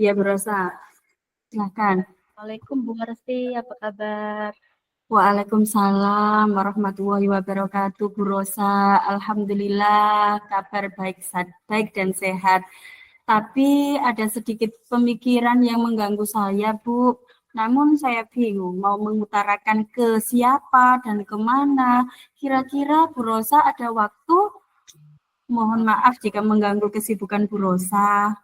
Iya, Bu Rosa. Silahkan. Assalamualaikum Bu Marsi, apa kabar? Waalaikumsalam warahmatullahi wabarakatuh, Bu Rosa. Alhamdulillah, kabar baik dan sehat. Tapi ada sedikit pemikiran yang mengganggu saya, Bu. Namun saya bingung mau mengutarakan ke siapa dan kemana. Kira-kira Bu Rosa ada waktu? Mohon maaf jika mengganggu kesibukan Bu Rosa.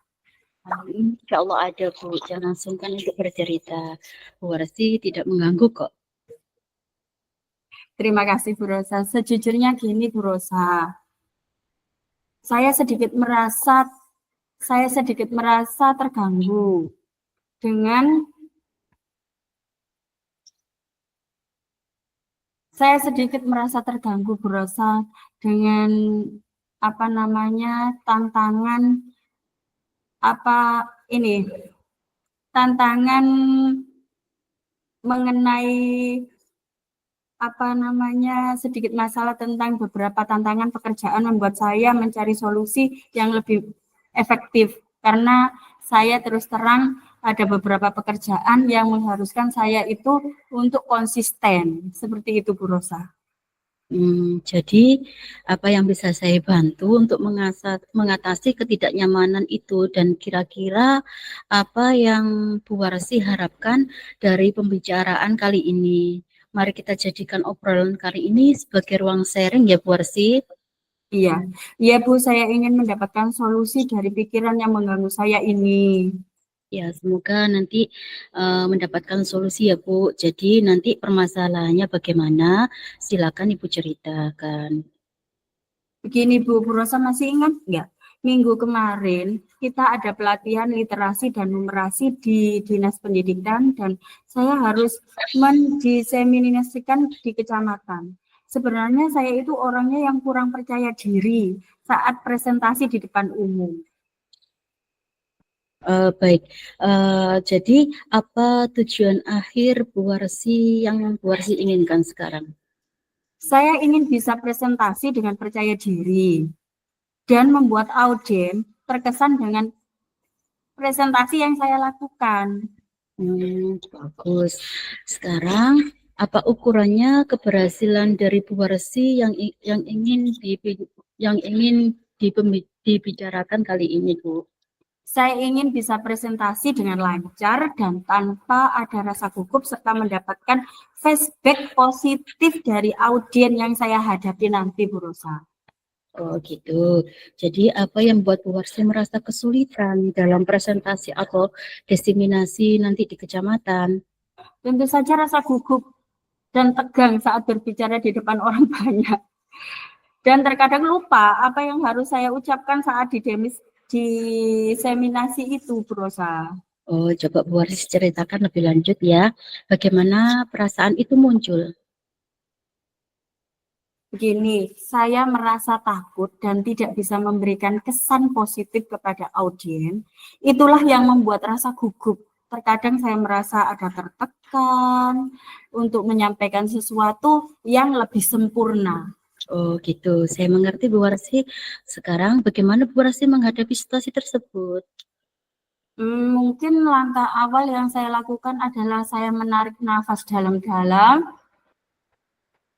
Insya Allah ada Bu, jangan sungkan untuk bercerita. Bu Marsi tidak mengganggu kok. Terima kasih Bu Rosa. Sejujurnya gini Bu Rosa. Saya sedikit merasa terganggu dengan Bu Rosa dengan tantangan tantangan mengenai sedikit masalah tentang beberapa tantangan pekerjaan membuat saya mencari solusi yang lebih efektif karena saya terus terang ada beberapa pekerjaan yang mengharuskan saya itu untuk konsisten seperti itu Bu Rosa. Jadi apa yang bisa saya bantu untuk mengatasi ketidaknyamanan itu dan kira-kira apa yang Bu Warsi harapkan dari pembicaraan kali ini. Mari kita jadikan obrolan kali ini sebagai ruang sharing ya Bu Warsi. Iya Bu, saya ingin mendapatkan solusi dari pikiran yang mengganggu saya ini. Ya, semoga nanti mendapatkan solusi ya Bu. Jadi nanti permasalahannya bagaimana? Silakan Ibu ceritakan. Begini Bu Rosa masih ingat nggak? Minggu kemarin kita ada pelatihan literasi dan numerasi di Dinas Pendidikan dan saya harus mendiseminasikan di kecamatan. Sebenarnya saya itu orangnya yang kurang percaya diri saat presentasi di depan umum. Baik, jadi apa tujuan akhir Bu Warsi yang Bu Warsi inginkan sekarang? Saya ingin bisa presentasi dengan percaya diri dan membuat audiens terkesan dengan presentasi yang saya lakukan. Bagus. Sekarang apa ukurannya keberhasilan dari Bu Warsi yang ingin dibicarakan kali ini, Bu? Saya ingin bisa presentasi dengan lancar dan tanpa ada rasa gugup serta mendapatkan feedback positif dari audiens yang saya hadapi nanti, Bu Rosa. Oh gitu. Jadi apa yang membuat Bu Warsi merasa kesulitan dalam presentasi atau diseminasi nanti di kecamatan? Tentu saja rasa gugup dan tegang saat berbicara di depan orang banyak. Dan terkadang lupa apa yang harus saya ucapkan saat diseminasi itu, Bu Rosa. Oh, coba Bu Warsi ceritakan lebih lanjut ya. Bagaimana perasaan itu muncul? Begini, saya merasa takut dan tidak bisa memberikan kesan positif kepada audiens. Itulah yang membuat rasa gugup. Terkadang saya merasa ada tertekan untuk menyampaikan sesuatu yang lebih sempurna. Oh gitu, saya mengerti Bu Warsi. Sekarang bagaimana Bu Warsi menghadapi situasi tersebut? Mungkin langkah awal yang saya lakukan adalah saya menarik nafas dalam-dalam.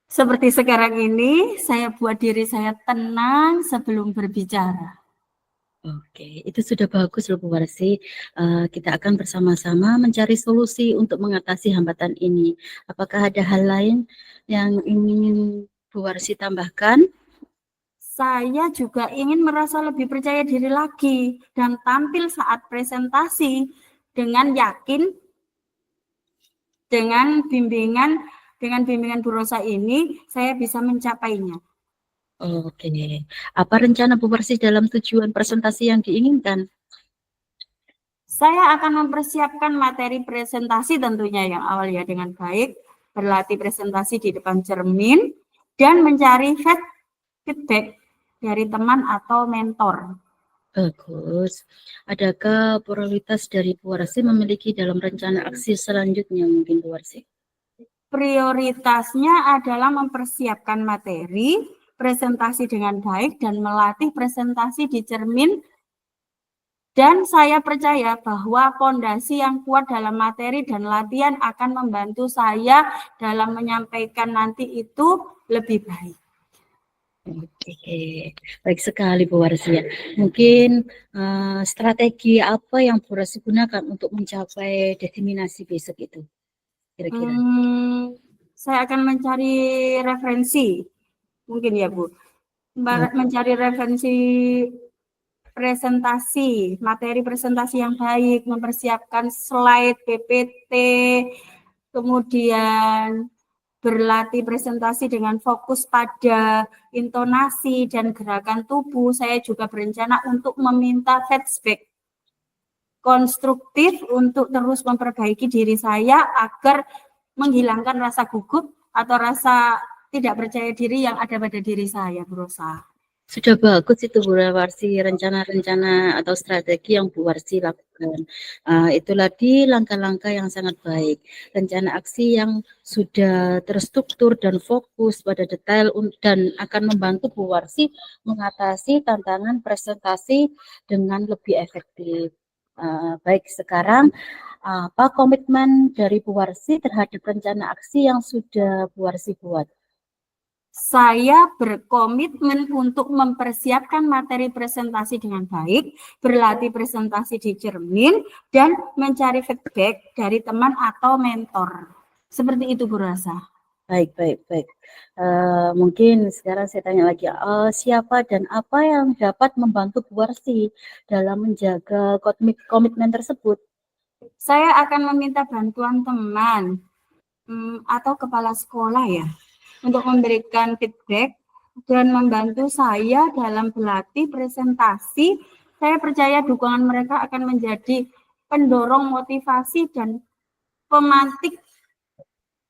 Seperti sekarang ini, saya buat diri saya tenang sebelum berbicara. Oke, itu sudah bagus loh Bu Warsi. Kita akan bersama-sama mencari solusi untuk mengatasi hambatan ini. Apakah ada hal lain yang ingin Bu Warsi tambahkan? Saya juga ingin merasa lebih percaya diri lagi dan tampil saat presentasi dengan yakin dengan bimbingan Bu Rosa ini saya bisa mencapainya. Oke, apa rencana Bu Warsi dalam tujuan presentasi yang diinginkan? Saya akan mempersiapkan materi presentasi tentunya yang awal ya dengan baik, berlatih presentasi di depan cermin, dan mencari feedback dari teman atau mentor. Bagus. Adakah prioritas dari Bu Warsi memiliki dalam rencana aksi selanjutnya mungkin Bu Warsi? Prioritasnya adalah mempersiapkan materi, presentasi dengan baik, dan melatih presentasi di cermin Dan saya percaya bahwa fondasi yang kuat dalam materi dan latihan akan membantu saya dalam menyampaikan nanti itu lebih baik. Oke, baik sekali Bu Warsi ya. Mungkin strategi apa yang Bu Warsi gunakan untuk mencapai determinasi besok itu kira-kira? Saya akan mencari referensi, mungkin ya Bu. Mencari referensi presentasi, materi presentasi yang baik, mempersiapkan slide, PPT, kemudian berlatih presentasi dengan fokus pada intonasi dan gerakan tubuh. Saya juga berencana untuk meminta feedback konstruktif untuk terus memperbaiki diri saya agar menghilangkan rasa gugup atau rasa tidak percaya diri yang ada pada diri saya, berusaha. Sudah bagus itu Bu Warsi, rencana-rencana atau strategi yang Bu Warsi lakukan. Itulah di langkah-langkah yang sangat baik. Rencana aksi yang sudah terstruktur dan fokus pada detail dan akan membantu Bu Warsi mengatasi tantangan presentasi dengan lebih efektif. Baik, sekarang apa komitmen dari Bu Warsi terhadap rencana aksi yang sudah Bu Warsi buat? Saya berkomitmen untuk mempersiapkan materi presentasi dengan baik, berlatih presentasi di cermin, dan mencari feedback dari teman atau mentor. Seperti itu, Bu Rasa. Baik. Mungkin sekarang saya tanya lagi, siapa dan apa yang dapat membantu Bu Warsi dalam menjaga komitmen tersebut? Saya akan meminta bantuan teman atau kepala sekolah ya, untuk memberikan feedback dan membantu saya dalam berlatih presentasi. Saya percaya dukungan mereka akan menjadi pendorong motivasi dan pemantik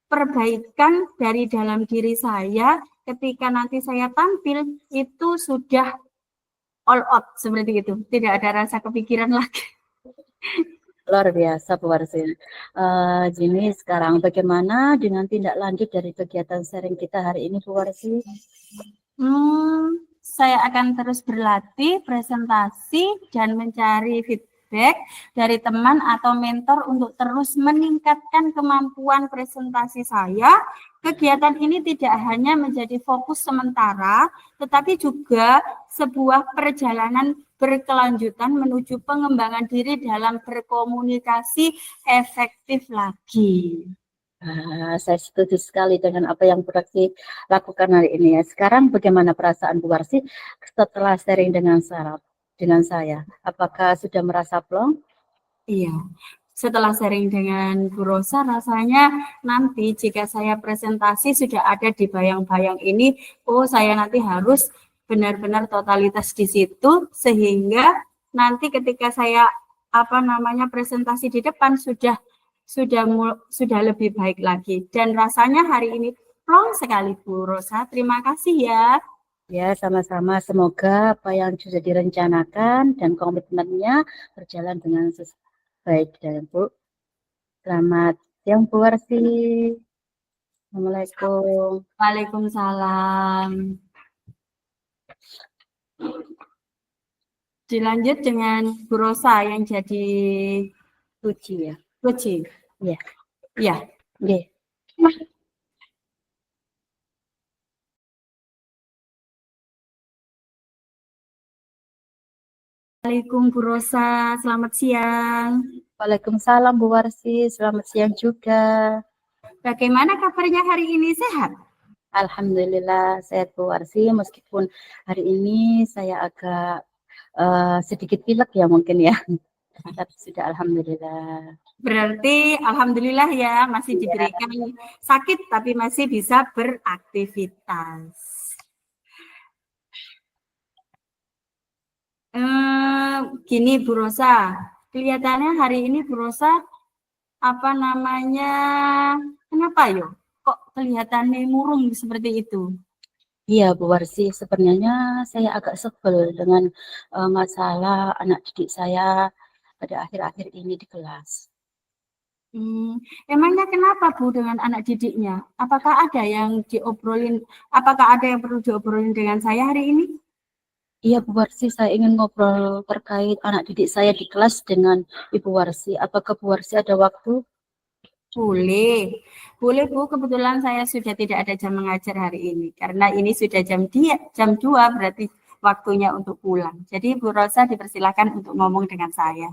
perbaikan dari dalam diri saya ketika nanti saya tampil itu sudah all out seperti itu, tidak ada rasa kepikiran lagi. Luar biasa Bu Warsi. Jimmy, sekarang bagaimana dengan tindak lanjut dari kegiatan sharing kita hari ini Bu Warsi? Saya akan terus berlatih presentasi dan mencari feedback dari teman atau mentor untuk terus meningkatkan kemampuan presentasi saya. Kegiatan ini tidak hanya menjadi fokus sementara, tetapi juga sebuah perjalanan berkelanjutan menuju pengembangan diri dalam berkomunikasi efektif lagi. Saya setuju sekali dengan apa yang Bu Warsi lakukan hari ini ya. Sekarang bagaimana perasaan Bu Warsi setelah sharing dengan saya? Apakah sudah merasa plong? Iya. Setelah sharing dengan Bu Rosa, rasanya nanti jika saya presentasi sudah ada di bayang-bayang ini, saya nanti harus benar-benar totalitas di situ, sehingga nanti ketika saya presentasi di depan sudah lebih baik lagi. Dan rasanya hari ini plong sekali Bu Rosa. Terima kasih ya. Ya, sama-sama. Semoga apa yang sudah direncanakan dan komitmennya berjalan dengan baik dan Bu. Selamat siang Bu Warsi. Assalamualaikum. Waalaikumsalam. Dilanjut dengan Bu Rosa yang jadi Puji ya. Puji. Iya. Iya. Oke. Assalamualaikum Bu Rosa, selamat siang. Waalaikumsalam Bu Warsi, selamat siang juga. Bagaimana kabarnya hari ini, sehat? Alhamdulillah sehat Bu Warsi, meskipun hari ini saya agak sedikit pilek ya mungkin ya. Tapi sudah alhamdulillah. Berarti alhamdulillah ya masih diberikan sakit tapi masih bisa beraktivitas. Gini Bu Rosa, kelihatannya hari ini Bu Rosa kenapa yo? Kok kelihatannya murung seperti itu? Iya Bu Warsi, sebenarnya saya agak sebel dengan masalah anak didik saya pada akhir-akhir ini di kelas. Emangnya kenapa Bu dengan anak didiknya? Apakah ada yang perlu diobrolin dengan saya hari ini? Iya, Bu Warsi, saya ingin ngobrol terkait anak didik saya di kelas dengan Ibu Warsi. Apakah Bu Warsi ada waktu? Boleh, boleh Bu. Kebetulan saya sudah tidak ada jam mengajar hari ini karena ini sudah jam 2 berarti waktunya untuk pulang. Jadi Bu Rosa dipersilakan untuk ngomong dengan saya.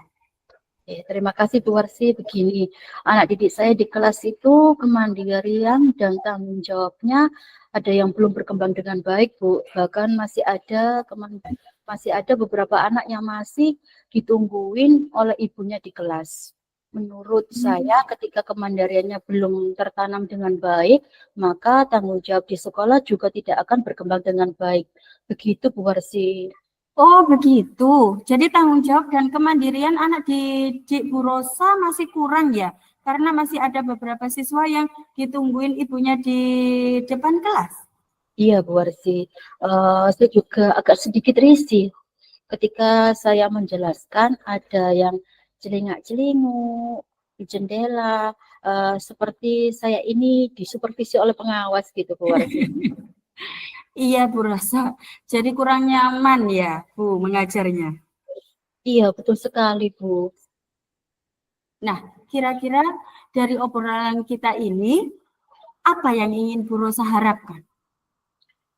Terima kasih Bu Warsi. Begini, anak didik saya di kelas itu kemandirian dan tanggung jawabnya ada yang belum berkembang dengan baik, Bu. Bahkan masih ada beberapa anak yang masih ditungguin oleh ibunya di kelas. Menurut saya, ketika kemandiriannya belum tertanam dengan baik, maka tanggung jawab di sekolah juga tidak akan berkembang dengan baik. Begitu Bu Warsi. Oh begitu. Jadi tanggung jawab dan kemandirian anak didik Bu Rosa masih kurang ya? Karena masih ada beberapa siswa yang ditungguin ibunya di depan kelas. Iya, Bu Warsi. Saya juga agak sedikit risih ketika saya menjelaskan ada yang celingak-celinguk di jendela, seperti saya ini disupervisi oleh pengawas gitu, Bu Warsi. Iya Bu Rosa. Jadi kurang nyaman ya Bu mengajarnya. Iya, betul sekali, Bu. Nah, kira-kira dari obrolan kita ini, apa yang ingin Bu Rosa harapkan?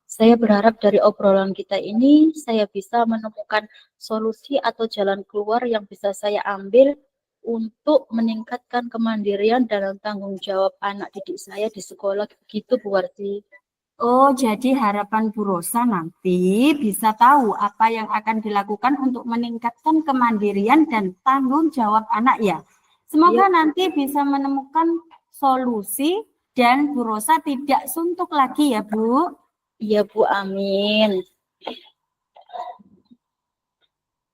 Saya berharap dari obrolan kita ini, saya bisa menemukan solusi atau jalan keluar yang bisa saya ambil untuk meningkatkan kemandirian dan tanggung jawab anak didik saya di sekolah. Begitu, Bu Warsi. Oh, jadi harapan Bu Rosa nanti bisa tahu apa yang akan dilakukan untuk meningkatkan kemandirian dan tanggung jawab anak ya. Iya, Semoga nanti bisa menemukan solusi dan Bu Rosa tidak suntuk lagi ya, Bu. iya, Bu. Amin.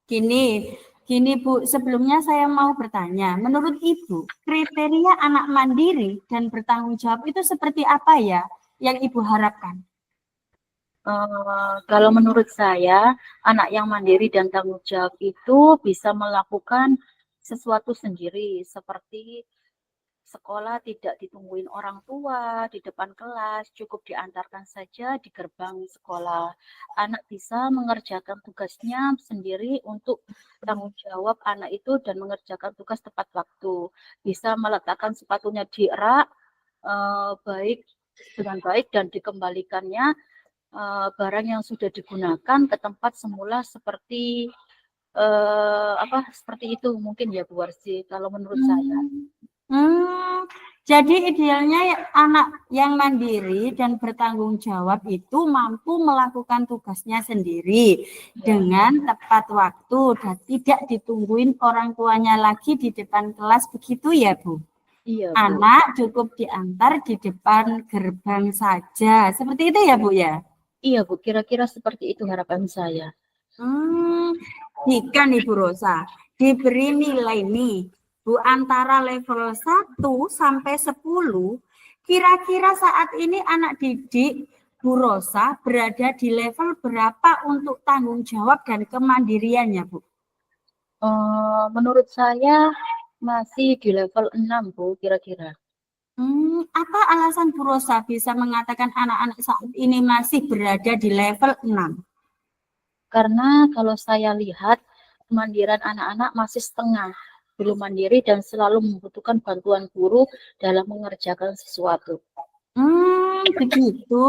Gini, gini Bu, sebelumnya saya mau bertanya, menurut Ibu, kriteria anak mandiri dan bertanggung jawab itu seperti apa ya yang Ibu harapkan? Kalau menurut saya, anak yang mandiri dan tanggung jawab itu bisa melakukan sesuatu sendiri, seperti sekolah tidak ditungguin orang tua di depan kelas, cukup diantarkan saja di gerbang sekolah. Anak bisa mengerjakan tugasnya sendiri untuk tanggung jawab anak itu dan mengerjakan tugas tepat waktu. Bisa meletakkan sepatunya di rak, baik dengan baik dan dikembalikannya barang yang sudah digunakan ke tempat semula seperti seperti itu mungkin ya Bu Warsi kalau menurut saya. Hmm. Jadi idealnya anak yang mandiri dan bertanggung jawab itu mampu melakukan tugasnya sendiri Ya, dengan tepat waktu dan tidak ditungguin orang tuanya lagi di depan kelas begitu ya Bu. iya Bu. Anak cukup diantar di depan gerbang saja. Seperti itu ya Bu ya. Iya Bu, kira-kira seperti itu harapan saya. Hmm, jika nih Bu Rosa diberi nilai nih Bu antara level 1 sampai 10, kira-kira saat ini anak didik Bu Rosa berada di level berapa untuk tanggung jawab dan kemandiriannya Bu? Menurut saya masih di level 6 Bu kira-kira. Apa alasan Bu Rosa bisa mengatakan anak-anak saat ini masih berada di level 6? Karena kalau saya lihat kemandirian anak-anak masih setengah, belum mandiri dan selalu membutuhkan bantuan guru dalam mengerjakan sesuatu. Begitu.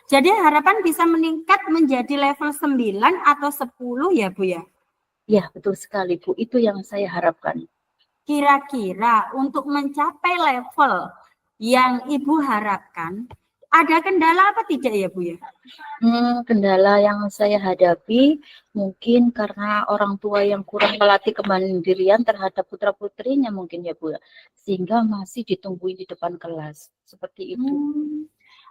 Jadi harapan bisa meningkat menjadi level 9 atau 10 ya Bu ya? Ya, betul sekali Bu. Itu yang saya harapkan. Kira-kira untuk mencapai level yang Ibu harapkan, ada kendala apa tidak ya Bu ya? Kendala yang saya hadapi mungkin karena orang tua yang kurang melatih kemandirian terhadap putra-putrinya mungkin ya Bu, sehingga masih ditungguin di depan kelas. Seperti itu.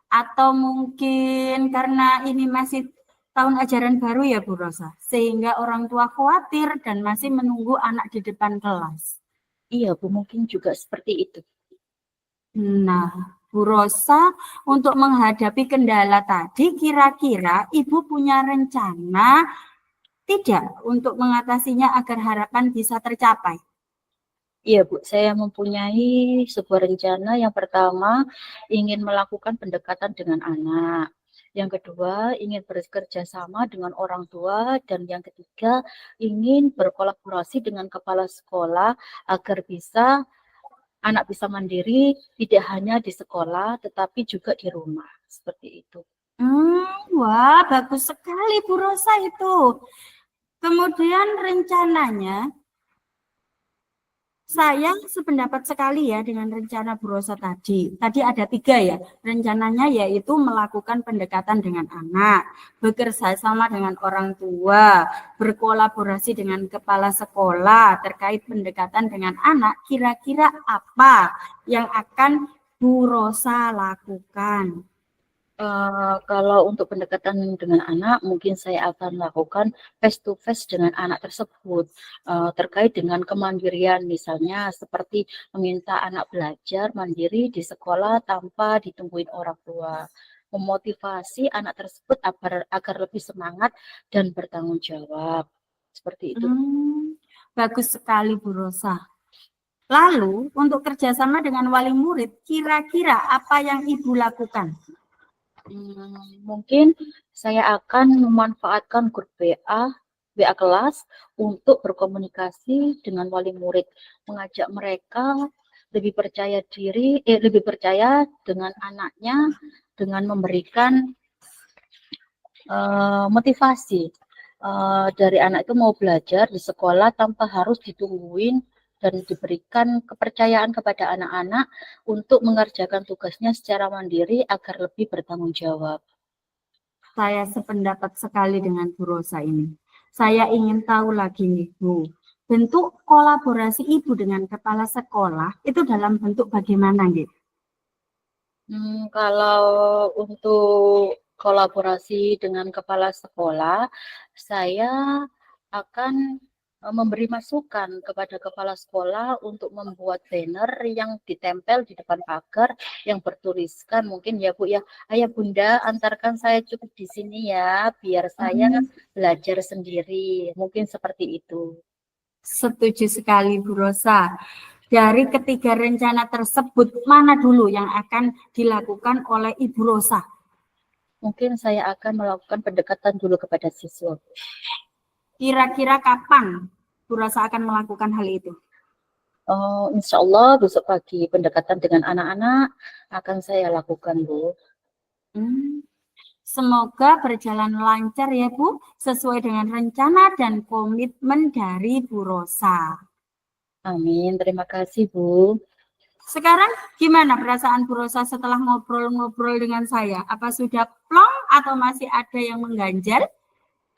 Atau mungkin karena ini masih tahun ajaran baru ya Bu Rosa, sehingga orang tua khawatir dan masih menunggu anak di depan kelas. Iya Bu, mungkin juga seperti itu. Nah, Bu Rosa, untuk menghadapi kendala tadi, kira-kira Ibu punya rencana tidak untuk mengatasinya agar harapan bisa tercapai? Iya Bu, saya mempunyai sebuah rencana. Yang pertama, ingin melakukan pendekatan dengan anak. Yang kedua, ingin bekerja sama dengan orang tua. Dan yang ketiga, ingin berkolaborasi dengan kepala sekolah agar anak bisa mandiri, tidak hanya di sekolah, tetapi juga di rumah. Seperti itu. Wah, bagus sekali Bu Rosa itu. Kemudian rencananya, saya sependapat sekali ya dengan rencana Bu Rosa tadi. Tadi ada 3 ya. Rencananya yaitu melakukan pendekatan dengan anak, bekerja sama dengan orang tua, berkolaborasi dengan kepala sekolah terkait pendekatan dengan anak. Kira-kira apa yang akan Bu Rosa lakukan? Kalau untuk pendekatan dengan anak, mungkin saya akan lakukan face to face dengan anak tersebut terkait dengan kemandirian, misalnya seperti meminta anak belajar mandiri di sekolah tanpa ditungguin orang tua, memotivasi anak tersebut agar lebih semangat dan bertanggung jawab, seperti itu. Bagus sekali Bu Rosa. Lalu untuk kerjasama dengan wali murid, kira-kira apa yang Ibu lakukan? Mungkin saya akan memanfaatkan grup WA kelas untuk berkomunikasi dengan wali murid, mengajak mereka lebih percaya diri, lebih percaya dengan anaknya, dengan memberikan motivasi dari anak itu mau belajar di sekolah tanpa harus ditungguin dan diberikan kepercayaan kepada anak-anak untuk mengerjakan tugasnya secara mandiri agar lebih bertanggung jawab. Saya sependapat sekali dengan Bu Rosa ini. Saya ingin tahu lagi nih Bu, bentuk kolaborasi Ibu dengan kepala sekolah itu dalam bentuk bagaimana gitu? Kalau untuk kolaborasi dengan kepala sekolah, saya akan memberi masukan kepada kepala sekolah untuk membuat banner yang ditempel di depan pagar yang bertuliskan mungkin ya Bu ya, ayah bunda antarkan saya cukup di sini ya biar saya belajar sendiri, mungkin seperti itu. Setuju sekali Bu Rosa. Dari ketiga rencana tersebut, mana dulu yang akan dilakukan oleh Ibu Rosa? Mungkin saya akan melakukan pendekatan dulu kepada siswa. Kira-kira kapan Bu Rosa akan melakukan hal itu? Insya Allah besok pagi pendekatan dengan anak-anak akan saya lakukan, Bu. Semoga berjalan lancar ya Bu, sesuai dengan rencana dan komitmen dari Bu Rosa. Amin, terima kasih Bu. Sekarang gimana perasaan Bu Rosa setelah ngobrol-ngobrol dengan saya? Apa sudah plong atau masih ada yang mengganjal?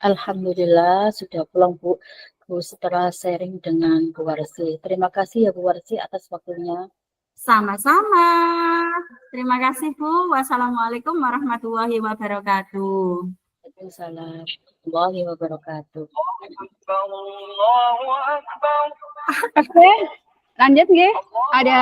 Alhamdulillah sudah pulang Bu. Bu setelah sharing dengan Bu Warsi. Terima kasih ya Bu Warsi atas waktunya. Sama-sama. Terima kasih Bu. Wassalamualaikum warahmatullahi wabarakatuh. Waalaikumsalam warahmatullahi wabarakatuh. Oke, lanjut nggih. Ada